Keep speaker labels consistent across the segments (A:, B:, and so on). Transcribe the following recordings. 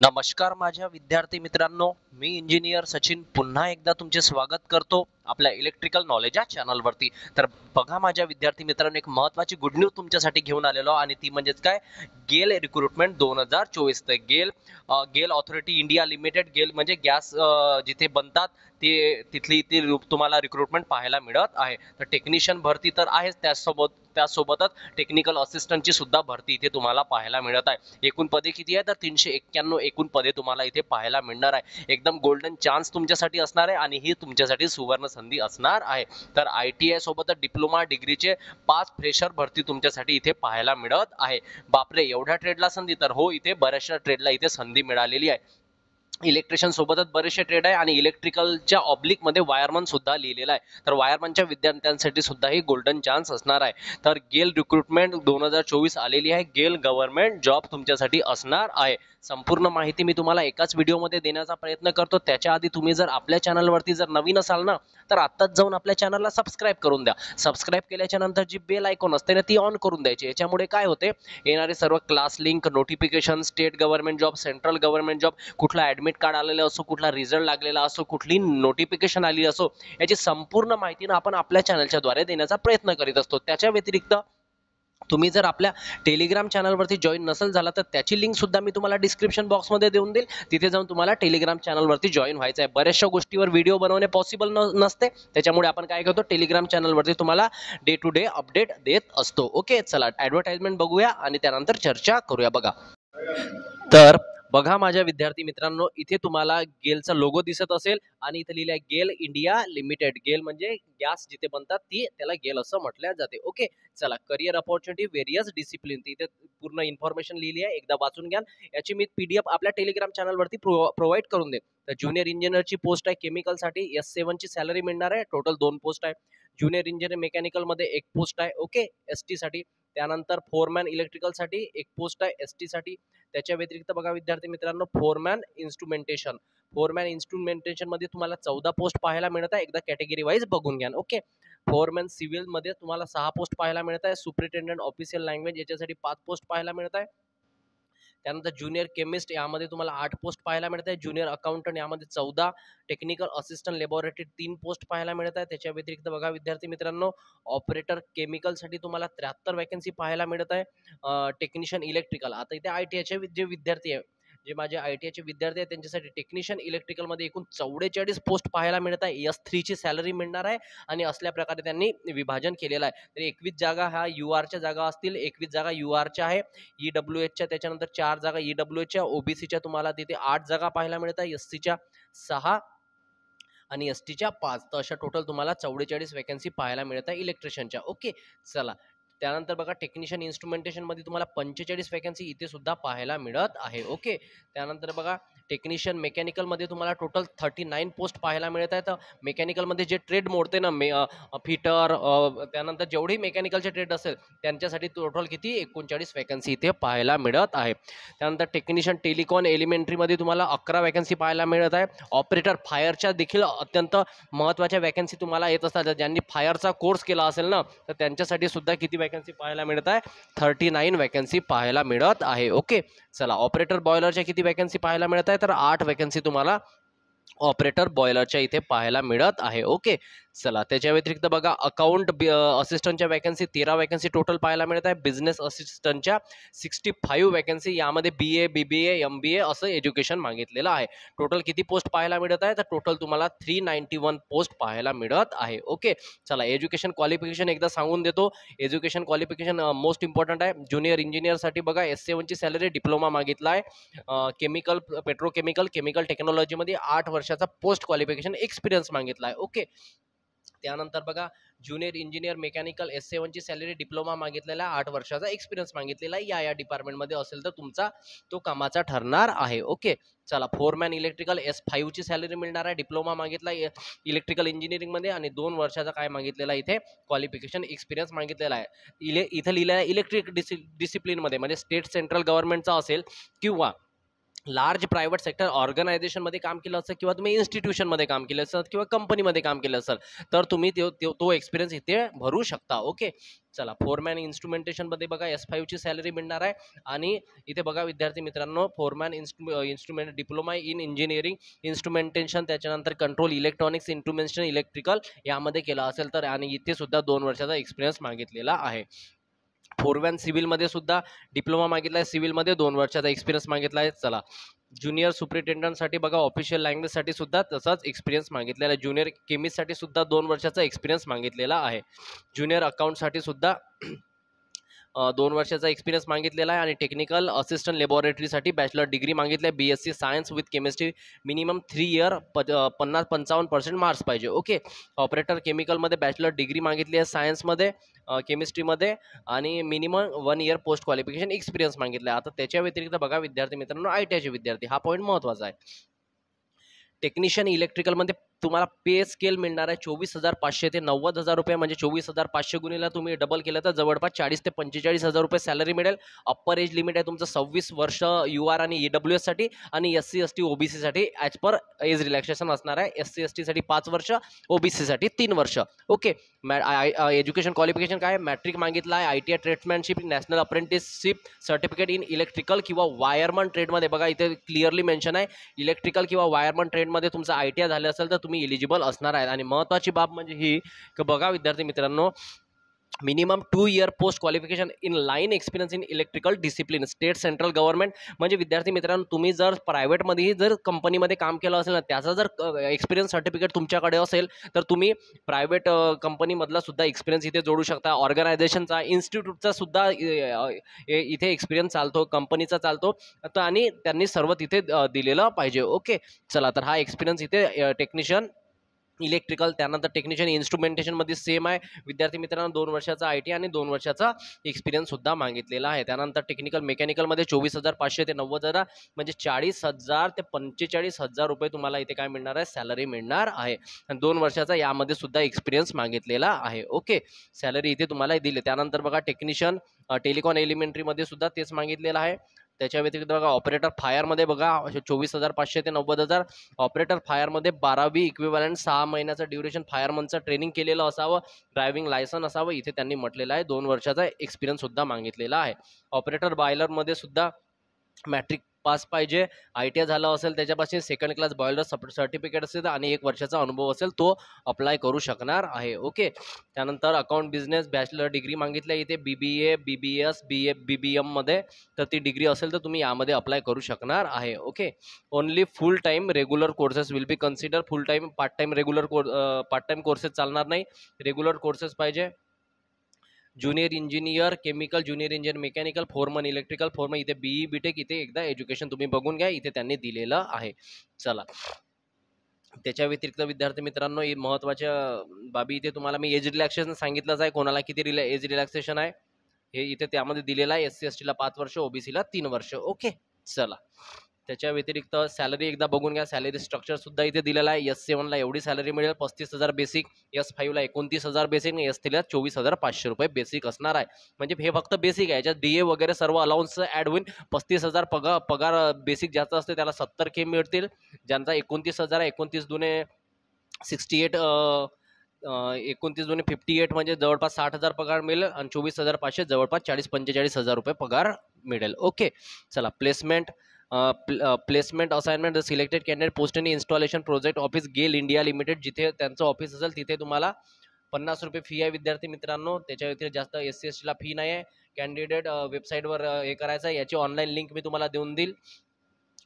A: नमस्कार माझ्या विद्यार्थी मित्रांनो, मी इंजिनियर सचिन पुन्हा एकदा तुमचे स्वागत करतो आपल्या इलेक्ट्रिकल नॉलेज या चॅनलवरती. तर बघा माझ्या विद्यार्थी मित्रांनो, एक महत्त्वाची गुड न्यूज तुमच्यासाठी घेऊन आलेलो आणि ती म्हणजेच काय, गेल रिक्रुटमेंट 2024. तर गेल ऑथॉरिटी इंडिया लिमिटेड, गेल म्हणजे गॅस जिथे बनतात ते तिथली ती तुम्हाला रिक्रुटमेंट पाहायला मिळत आहे. तर टेक्निशियन भरती तर आहेच, त्यासोबतच टेक्निकल असिस्टंटची सुद्धा भरती इथे तुम्हाला पाहायला मिळत आहे. एकूण पदे किती आहे तर 391 एकूण पदे तुम्हाला इथे पाहायला मिळणार आहे. एकदम गोल्डन चान्स तुमच्यासाठी असणार आहे आणि ही तुमच्यासाठी सुवर्ण संधी असणार आहे. तर ITI सोबतच डिप्लोमा डिग्रीचे 5 फ्रेशर भरती तुमच्यासाठी इथे पाहायला मिळत आहे. बापरे, एवढ्या ट्रेडला संधी? तर हो, इथे बऱ्याचशा ट्रेडला इथे संधी मिळालेली आहे. इलेक्ट्रिशियन सोबतच बरेचसे ट्रेड आहे आणि इलेक्ट्रिकलच्या ऑब्लिक मध्ये वायरमन सुद्धा लिहिलेला आहे. तर वायरमनच्या विद्यार्थ्यांसाठी सुद्धा ही गोल्डन चान्स असणार आहे. तर गेल रिक्रुटमेंट 2024 आलेली आहे. गेल गव्हर्नमेंट जॉब तुमच्यासाठी असणार आहे. संपूर्ण माहिती मी तुम्हाला एकाच व्हिडिओमध्ये देण्याचा प्रयत्न करतो. त्याच्या आधी तुम्ही जर आपल्या चॅनलवरती जर नवीन असाल ना, तर आत्ताच जाऊन आपल्या चॅनलला सबस्क्राईब करून द्या. सबस्क्राईब केल्याच्या नंतर जी बेल आयकॉन असते ना, ती ऑन करून द्यायची. याच्यामुळे काय होते, येणारे सर्व class link, notification, state government job, central government job, कुठला ऍडमिट कार्ड आलेला असो, कुठला रिझल्ट लागलेला असो, कुठली नोटिफिकेशन आली असो, याची संपूर्ण माहिती ना आपण आपल्या चॅनलच्या द्वारे देण्याचा प्रयत्न करीत असतो. त्याच्या व्यतिरिक्त तुम्ही जर आपल्या टेलिग्राम चॅनलवरती जॉईन नसेल झाला तर त्याची लिंक सुद्धा मी तुम्हाला डिस्क्रिप्शन बॉक्समध्ये देऊन देईल. तिथे जाऊन तुम्हाला टेलिग्राम चॅनलवरती जॉईन व्हायचं आहे. बऱ्याचशा गोष्टीवर व्हिडिओ बनवणे पॉसिबल नसते, त्याच्यामुळे आपण काय करतो, टेलिग्राम चॅनलवरती तुम्हाला डे टू डे अपडेट देत असतो. ओके, चला ऍडव्हर्टाइजमेंट बघूया आणि त्यानंतर चर्चा करूया. बघा, तर बघा माझ्या विद्यार्थी मित्रांनो, इथे तुम्हाला गेलचा लोगो दिसत असेल आणि इथे लिहिलं आहे गेल इंडिया लिमिटेड. गेल म्हणजे गॅस जिथे बनतात ती, त्याला गेल असं म्हटलं जाते. ओके, चला, करिअर अपॉर्च्युनिटी व्हेरियस डिसिप्लिन, इथे पूर्ण इन्फॉर्मेशन लिहिली आहे, एकदा वाचून घ्या. याची मी PDF आपल्या टेलिग्राम चॅनलवरती प्रोव्हाइड करून दे. तर ज्युनियर इंजिनियरची पोस्ट आहे केमिकलसाठी, S7 ची सॅलरी मिळणार आहे. टोटल 2 पोस्ट आहे. ज्युनियर इंजिनियर मेकॅनिकल मध्ये 1 पोस्ट आहे. ओके, ST साठी. त्यानंतर फोरमॅन इलेक्ट्रिकल साठी 1 पोस्ट आहे ST साठी. त्याच्या व्यतिरिक्त बघा विद्यार्थी मित्रांनो, फोरमॅन इन्स्ट्रुमेंटेशन मध्ये तुम्हाला 14 पोस्ट पाहायला मिळत आहे. एकदा कॅटेगरी वाईज बघून घ्या. ओके, फोरमॅन सिव्हिल मध्ये तुम्हाला 6 पोस्ट पाहायला मिळत आहे. सुपरिटेंडेंट ऑफिशियल लँग्वेज याच्यासाठी 5 पोस्ट पाहायला मिळत आहे. त्यानंतर ज्युनियर केमिस्ट यामध्ये तुम्हाला 8 पोस्ट पाहायला मिळत आहे. ज्युनियर अकाउंटंट यामध्ये 14, टेक्निकल असिस्टंट लॅबोरेटरी 3 पोस्ट पाहायला मिळत आहे. त्याच्या व्यतिरिक्त बघा विद्यार्थी मित्रांनो, ऑपरेटर केमिकलसाठी तुम्हाला 73 वॅकन्सी पाहायला मिळत आहे. टेक्निशियन इलेक्ट्रिकल, आता इथे ITIचे जे विद्यार्थी आहे, जे माझे ITIचे विद्यार्थी आहेत, त्यांच्यासाठी टेक्निशियन इलेक्ट्रिकलमध्ये एकूण 44 पोस्ट पाहायला मिळत आहे. S3 ची सॅलरी मिळणार आहे आणि असल्या प्रकारे त्यांनी विभाजन केलेलं आहे. तर 21 जागा ह्या URच्या जागा असतील, 21 जागा URच्या आहे. EWHच्या त्याच्यानंतर 4 जागा EWHच्या, OBCच्या तुम्हाला तिथे 8 जागा पाहायला मिळत आहे, SCच्या 6 आणि STच्या 5. तर अशा टोटल तुम्हाला 44 वॅकन्सी पाहायला मिळत आहे इलेक्ट्रिशियनच्या. ओके, चला, त्यानंतर बघा टेक्निशियन इन्स्ट्रुमेंटेशन मध्ये तुम्हाला 45 वॅकन्सी इथे सुद्धा पाहायला मिळत आहे. ओके, त्यानंतर बघा टेक्निशियन मेकॅनिकल मध्ये तुम्हाला टोटल 39 पोस्ट पाहायला मिळत आहेत. मेकॅनिकल मध्ये जे ट्रेड मोडते ना, फिटर, त्यानंतर जेवढी मेकॅनिकलचे ट्रेड असेल त्यांच्यासाठी टोटल किती 39 वॅकन्सी इथे पाहायला मिळत आहे. त्यानंतर टेक्निशियन टेलिकॉन एलिमेंटरी मध्ये तुम्हाला 11 वॅकन्सी पाहायला मिळत आहे. ऑपरेटर फायरच्या देखील अत्यंत महत्त्वाच्या वॅकन्सी तुम्हाला येत असतात. ज्यांनी फायरचा कोर्स केला असेल ना, तर त्यांच्यासाठी सुद्धा किती वॅकन्सी पाहायला मिळत आहे, 39 वॅकन्सी पाहायला मिळत आहे. ओके, चला, ऑपरेटर बॉयलरच्या किती वॅकन्सी पाहायला मिळत आहे तर 8 वॅकन्सी तुम्हाला ऑपरेटर बॉयलरच्या इथे पाहायला मिळत आहे. ओके, चला, त्याच्या व्यतिरिक्त बघा अकाउंट असिस्टंटच्या वॅकन्सी 13 वॅकन्सी टोटल पाहायला मिळत आहे. बिझनेस असिस्टंटच्या 65 वॅकन्सी, यामध्ये BA BBA MBA असं एज्युकेशन मागितलेलं आहे. टोटल किती पोस्ट पाहायला मिळत आहे तर टोटल तुम्हाला 391 पोस्ट पाहायला मिळत आहे. ओके, चला, एज्युकेशन क्वालिफिकेशन एकदा सांगून देतो. एज्युकेशन क्वालिफिकेशन मोस्ट इम्पॉर्टंट आहे. ज्युनियर इंजिनियरसाठी बघा S7 ची सॅलरी, डिप्लोमा मागितला आहे. केमिकल, पेट्रोकेमिकल, केमिकल टेक्नॉलॉजीमध्ये 8 वर्षाचा पोस्ट क्वालिफिकेशन एक्सपिरियन्स मागितला आहे. ओके, त्यानंतर बघा ज्युनियर इंजिनियर मेकॅनिकल S7 ची सॅलरी, डिप्लोमा मागितलेला, 8 वर्षाचा एक्सपिरियन्स मागितलेला आहे. या डिपार्टमेंटमध्ये असेल तर तुमचा तो कामाचा ठरणार आहे. ओके, चला, फोरमॅन इलेक्ट्रिकल S5 ची सॅलरी मिळणार आहे. डिप्लोमा मागितला इलेक्ट्रिकल इंजिनिअरिंग मध्ये आणि 2 वर्षाचा काय मागितलेला इथे क्वालिफिकेशन एक्सपिरियन्स मागितलेला आहे. इथे लिहिलेला आहे इलेक्ट्रिक डिसिप्लिन मध्ये, म्हणजे स्टेट सेंट्रल गव्हर्नमेंटचा असेल किंवा लार्ज प्रायव्हेट सेक्टर ऑर्गनायझेशनमध्ये काम केलं असेल किंवा तुम्ही इन्स्टिट्यूशनमध्ये काम केलं असेल किंवा कंपनीमध्ये काम केलं असेल तर तुम्ही तो एक्सपिरियन्स इथे भरू शकता. ओके, चला फोरमॅन इन्स्ट्रुमेंटेशनमध्ये बघा S5ची सॅलरी मिळणार आहे. आणि इथे बघा विद्यार्थी मित्रांनो, foreman instrument diploma in engineering instrumentation, त्याच्यानंतर कंट्रोल इलेक्ट्रॉनिक्स इन्स्ट्रुमेंटेशन इलेक्ट्रिकल यामध्ये केलं असेल तर, आणि इथे सुद्धा 2 वर्षाचा एक्सपिरियन्स मागितलेला आहे. फोरमॅन सिव्हिलमध्ये सुद्धा डिप्लोमा मागितला आहे, सिव्हिलमध्ये 2 वर्षाचा एक्सपिरियन्स मागितला आहे. चला ज्युनियर सुपरिटेंडंटसाठी बघा ऑफिशियल लँग्वेजसाठी सुद्धा तसाच एक्सपिरियन्स मागितलेला आहे. ज्युनियर केमिस्टसाठी सुद्धा 2 वर्षाचा एक्सपिरियन्स मागितलेला आहे. ज्युनियर अकाउंटसाठी सुद्धा 2 वर्षाचा एक्सपिरियन्स मागितलेला आहे. आणि टेक्निकल असिस्टंट लॅबोरेटरीसाठी बॅचलर डिग्री मागितली आहे, BSc science with chemistry, minimum 3 year 50-55% marks पाहिजे. ओके, ऑपरेटर केमिकलमध्ये बॅचलर डिग्री मागितली आहे सायन्समध्ये, केमिस्ट्रीमध्ये, आणि minimum 1 year post qualification experience मागितला आहे. आता त्याच्या व्यतिरिक्त बघा विद्यार्थी मित्रांनो, ITIचे विद्यार्थी, हा पॉईंट महत्त्वाचा आहे. टेक्निशियन इलेक्ट्रिकलमध्ये तुम्हाला पे स्केल मिळणार आहे 24,500 ते 90,000 रुपये, म्हणजे 24,500 गुणिला तुम्ही डबल केलं तर जवळपास 40 ते 45,000 रुपये सॅलरी मिळेल. अप्पर एज लिमिट आहे तुमचं 26 वर्ष UR आणि EWS साठी, आणि SC ST OBC साठी ॲज पर एज रिलॅक्सेशन असणार आहे. SC ST साठी 5 वर्ष, OBC साठी 3 वर्ष. ओके, एज्युकेशन क्वालिफिकेशन काय, मॅट्रिक मागितला आहे, ITI tradesmanship, national apprenticeship certificate in electrical किंवा वायरमन ट्रेडमध्ये, बघा इथे क्लिअरली मेन्शन आहे, इलेक्ट्रिकल किंवा वायरमन ट्रेडमध्ये तुमचं ITI झालं असेल तर तुम्ही एलिजिबल असणार आहे. आणि महत्त्वाची बाब म्हणजे ही की बघा विद्यार्थी मित्रांनो, minimum 2 year post qualification in line experience in electrical discipline, state central government. म्हणजे विद्यार्थी मित्रांनो, तुम्ही जर प्रायव्हेटमध्येही जर कंपनीमध्ये काम केलं असेल ना, त्याचा जर एक्सपिरियन्स सर्टिफिकेट तुमच्याकडे असेल तर तुम्ही प्रायव्हेट कंपनीमधला सुद्धा एक्सपिरियन्स इथे जोडू शकता. ऑर्गनायझेशनचा, इन्स्टिट्यूटचा सुद्धा इथे एक्सपिरियन्स चालतो, कंपनीचा चालतो, तर आणि त्यांनी सर्व तिथे दिलेलं पाहिजे. ओके, चला तर हा एक्सपिरियन्स इथे टेक्निशियन इलेक्ट्रिकल, त्यानंतर टेक्निशियन इन्स्ट्रुमेंटेशनमध्ये सेम आहे विद्यार्थी मित्रांनो, 2 वर्षाचा ITI आणि 2 वर्षाचा एक्सपिरियन्स सुद्धा मागितलेला आहे. त्यानंतर टेक्निकल मेकॅनिकलमध्ये 24,500 ते 90,000, म्हणजे 40,000 ते 45,000 रुपये तुम्हाला इथे काय मिळणार आहे, सॅलरी मिळणार आहे. आणि 2 वर्षाचा यामध्ये सुद्धा एक्सपिरियन्स मागितलेला आहे. ओके, सॅलरी इथे तुम्हाला दिली. त्यानंतर बघा टेक्निशियन टेलिकॉन एलिमेंटरीमध्ये सुद्धा तेच मागितलेलं आहे. त्याच्या व्यतिरिक्त बघा ऑपरेटर फायरमध्ये बघा 24,500 ते 90,000, ऑपरेटर फायरमध्ये 12वी इक्विव्हॅलंट 6 महिन्याचं ड्युरेशन फायरमनचं ट्रेनिंग केलेलं असावं, ड्रायव्हिंग लायसन असावं, इथे त्यांनी म्हटलेलं आहे. 2 वर्षाचा एक्सपिरियन्स सुद्धा मागितलेला आहे. ऑपरेटर बॉयलरमध्ये सुद्धा मॅट्रिक पास पाहिजे, ITI झालं असेल, त्याच्यापासून सेकंड क्लास बॉयलर सर्टिफिकेट असेल आणि 1 वर्षाचा अनुभव असेल, तो अप्लाय करू शकणार आहे. ओके, त्यानंतर अकाउंट बिझनेस बॅचलर डिग्री मागितली इथे, BBA BBS BBM मध्ये, तर ती डिग्री असेल तर तुम्ही यामध्ये अप्लाय करू शकणार आहे. Okay, only full time regular courses will be consider, full time part time courses चालणार नाही, रेग्युलर कोर्सेस पाहिजे. Junior engineer chemical, junior engineer mechanical, Foreman electrical, Foreman इथे BE BTech, इथे एकदा एज्युकेशन तुम्ही बघून घ्या, इथे त्यांनी दिलेलं आहे. चला, त्याच्या व्यतिरिक्त विद्यार्थी मित्रांनो, महत्त्वाच्या बाबी इथे तुम्हाला मी एज रिलॅक्सेशन सांगितलंच आहे, कोणाला किती एज रिलॅक्सेशन आहे हे इथे त्यामध्ये दिलेलं आहे. SC ST ला 5 वर्ष, OBC ला 3 वर्ष. ओके, चला, त्याच्या व्यतिरिक्त सॅलरी एकदा बघून घ्या. सॅलरी स्ट्रक्चर सुद्धा इथे दिलेला आहे. S7 ला एवढी सॅलरी मिळेल, 35,000 बेसिक, S5 ला 29,000 बेसिक, आणि S3 ला 24,500 रुपये बेसिक असणार आहे. म्हणजे हे फक्त बेसिक आहे, याच्यात DA वगैरे सर्व अलाउन्स ऍड होईल. 35,000 पगार बेसिक ज्याचा असते त्याला 70K मिळतील. ज्यांचा 29,000 आहे, 29 दुने 68, 29 दुने 58, म्हणजे जवळपास 60,000 पगार मिळेल, आणि 24,500 जवळपास 40-45,000 रुपये पगार मिळेल. ओके, चला, placement assignment, selected candidate post आणि इन्स्टॉलेशन प्रोजेक्ट ऑफिस गेल इंडिया लिमिटेड, जिथे त्यांचं ऑफिस असेल तिथे तुम्हाला 50 रुपये फी आहे विद्यार्थी मित्रांनो. त्याच्या व्यतिरिक्त जास्त SC ST ला फी नाही आहे. कॅन्डिडेट वेबसाईटवर हे करायचं आहे, याची ऑनलाईन लिंक मी तुम्हाला देऊन देईल.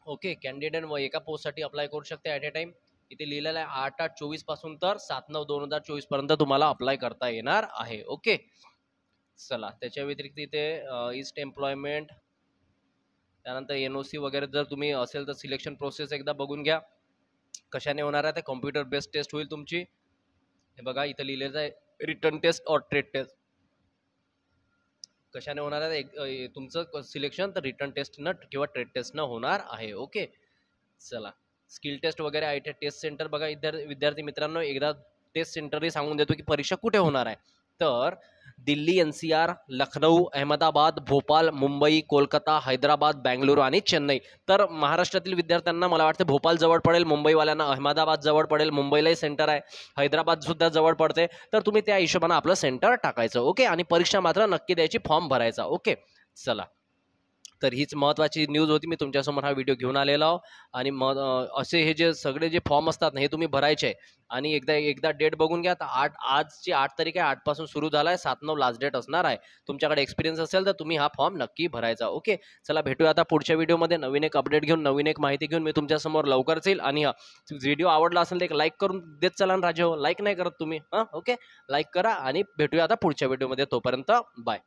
A: ओके, कॅन्डिडेट एका पोस्टसाठी अप्लाय करू शकते ॲट ए टाइम. इथे लिहिलेलं आहे 8/8/24 पासून तर 7/9/2024 पर्यंत तुम्हाला अप्लाय करता येणार आहे. ओके, चला, त्याच्या व्यतिरिक्त इथे ईस्ट एम्प्लॉयमेंट, त्यानंतर NOC वगैरे जर तुम्ही असेल तर सिलेक्शन प्रोसेस एकदा बघून घ्या. कशाने होणार आहे, ते कॉम्प्युटर बेस्ड टेस्ट होईल तुमची. हे बघा इथं लिहिलेलं आहे, रिटर्न टेस्ट और ट्रेड टेस्ट. कशाने होणार आहे तुमचं सिलेक्शन, तर रिटर्न टेस्ट न किंवा ट्रेड टेस्ट न होणार आहे. ओके, चला, स्किल टेस्ट वगैरे ITI टेस्ट सेंटर बघा विद्यार्थी मित्रांनो, एकदा टेस्ट सेंटरही सांगून देतो की परीक्षा कुठे होणार आहे. तर दिल्ली, NCR, लखनौ, अहमदाबाद, भोपाळ, मुंबई, कोलकाता, हैदराबाद, बँगळुरू आणि चेन्नई. तर महाराष्ट्रातील विद्यार्थ्यांना मला वाटतं भोपाळ जवळ पडेल, मुंबईवाल्यांना अहमदाबाद जवळ पडेल, मुंबईलाही सेंटर आहे, हैदराबाद सुद्धा जवळ पडते. तर तुम्ही त्या हिशोबाने आपलं सेंटर टाकायचं. ओके, आणि परीक्षा मात्र नक्की द्यायची, फॉर्म भरायचा. ओके, चला. तर हीच महत्त्वाची न्यूज होती. मी तुमच्यासमोर हा व्हिडिओ घेऊन आलेलो आहो. आणि मग असे हे जे सगळे जे फॉर्म असतात ना, हे तुम्ही भरायचे आहे. आणि एकदा एकदा डेट बघून घ्या. तर आजची 8 तारीख आहे. 8 पासून सुरू झाला आहे. 7-9 लास्ट डेट असणार आहे. तुमच्याकडे एक्सपिरियन्स असेल तर तुम्ही हा फॉर्म नक्की भरायचा. ओके, चला भेटूया आता पुढच्या व्हिडिओमध्ये नवीन एक अपडेट घेऊन, नवीन एक माहिती घेऊन मी तुमच्यासमोर लवकरच येईल. आणि व्हिडिओ आवडला असेल तर एक लाईक करून देत चला ना राजे हो. लाईक नाही करत तुम्ही? ओके, लाईक करा आणि भेटूया आता पुढच्या व्हिडिओमध्ये. तोपर्यंत बाय.